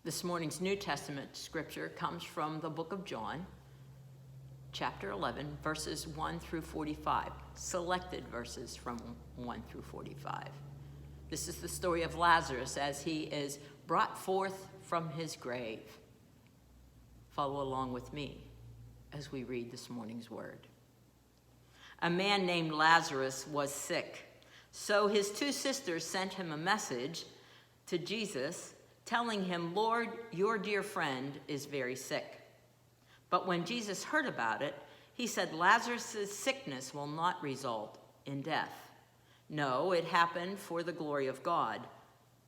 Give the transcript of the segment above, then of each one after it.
This morning's New Testament scripture comes from the book of John, chapter 11, verses 1 through 45, selected verses from 1 through 45. This is the story of Lazarus as he is brought forth from his grave. Follow along with me as we read this morning's word. A man named Lazarus was sick, so his two sisters sent him a message to Jesus telling him, "Lord, your dear friend is very sick." But when Jesus heard about it, he said, "Lazarus' sickness will not result in death. No, it happened for the glory of God,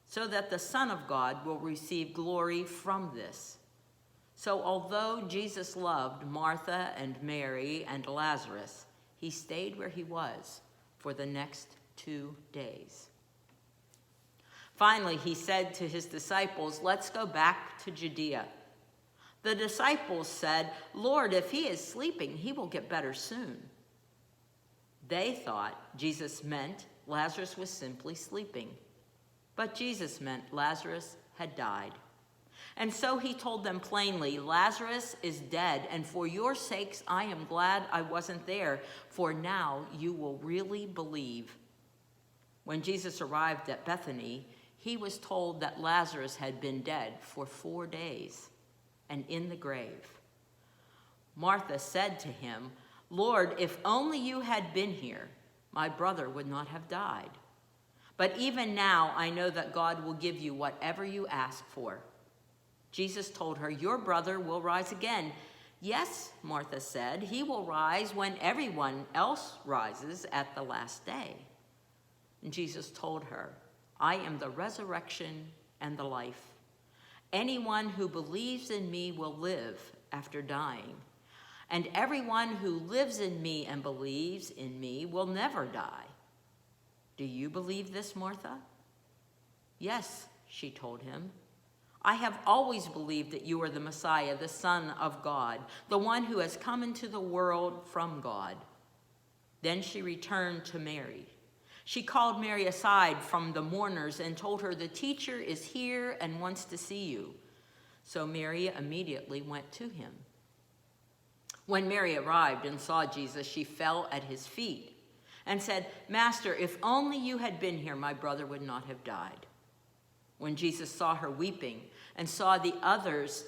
so that the Son of God will receive glory from this." So although Jesus loved Martha and Mary and Lazarus, he stayed where he was for the next 2 days. Finally, he said to his disciples, "Let's go back to Judea." The disciples said, "Lord, if he is sleeping, he will get better soon." They thought Jesus meant Lazarus was simply sleeping, but Jesus meant Lazarus had died. And so he told them plainly, "Lazarus is dead, and for your sakes I am glad I wasn't there, for now you will really believe." When Jesus arrived at Bethany, he was told that Lazarus had been dead for 4 days and in the grave. Martha said to him, "Lord, if only you had been here, my brother would not have died. But even now I know that God will give you whatever you ask for." Jesus told her, "Your brother will rise again." "Yes," Martha said, "he will rise when everyone else rises at the last day." And Jesus told her, "I am the resurrection and the life. Anyone who believes in me will live after dying, and everyone who lives in me and believes in me will never die. Do you believe this, Martha?" "Yes," she told him. "I have always believed that you are the Messiah, the Son of God, the one who has come into the world from God." Then she returned to Mary. She called Mary aside from the mourners and told her, "The teacher is here and wants to see you." So Mary immediately went to him. When Mary arrived and saw Jesus, she fell at his feet and said, "Master, if only you had been here, my brother would not have died." When Jesus saw her weeping and saw the others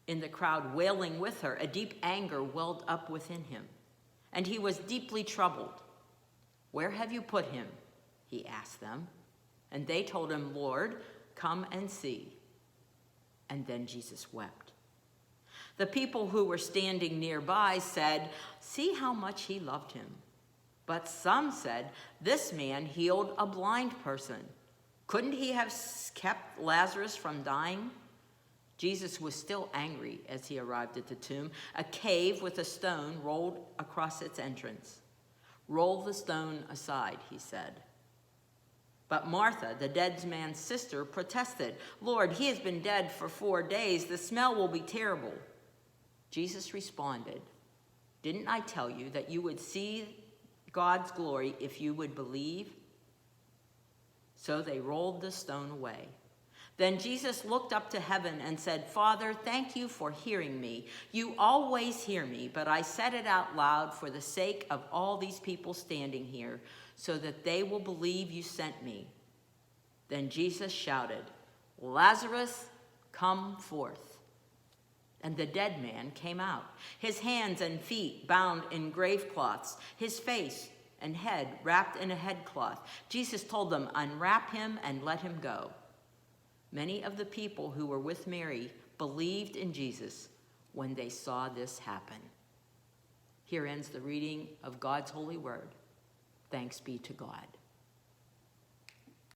in the crowd wailing with her, a deep anger welled up within him, and he was deeply troubled. "Where have you put him?" he asked them. And they told him, "Lord, come and see." And then Jesus wept. The people who were standing nearby said, "See how much he loved him." But some said, "This man healed a blind person. Couldn't he have kept Lazarus from dying?" Jesus was still angry as he arrived at the tomb, a cave with a stone rolled across its entrance. "Roll the stone aside," he said. But Martha, the dead man's sister, protested, "Lord, he has been dead for 4 days. The smell will be terrible." Jesus responded, "Didn't I tell you that you would see God's glory if you would believe?" So they rolled the stone away. Then Jesus looked up to heaven and said, "Father, thank you for hearing me. You always hear me, but I said it out loud for the sake of all these people standing here, so that they will believe you sent me." Then Jesus shouted, "Lazarus, come forth." And the dead man came out, his hands and feet bound in grave cloths, his face and head wrapped in a headcloth. Jesus told them, "Unwrap him and let him go." Many of the people who were with Mary believed in Jesus when they saw this happen. Here ends the reading of God's holy word. Thanks be to God.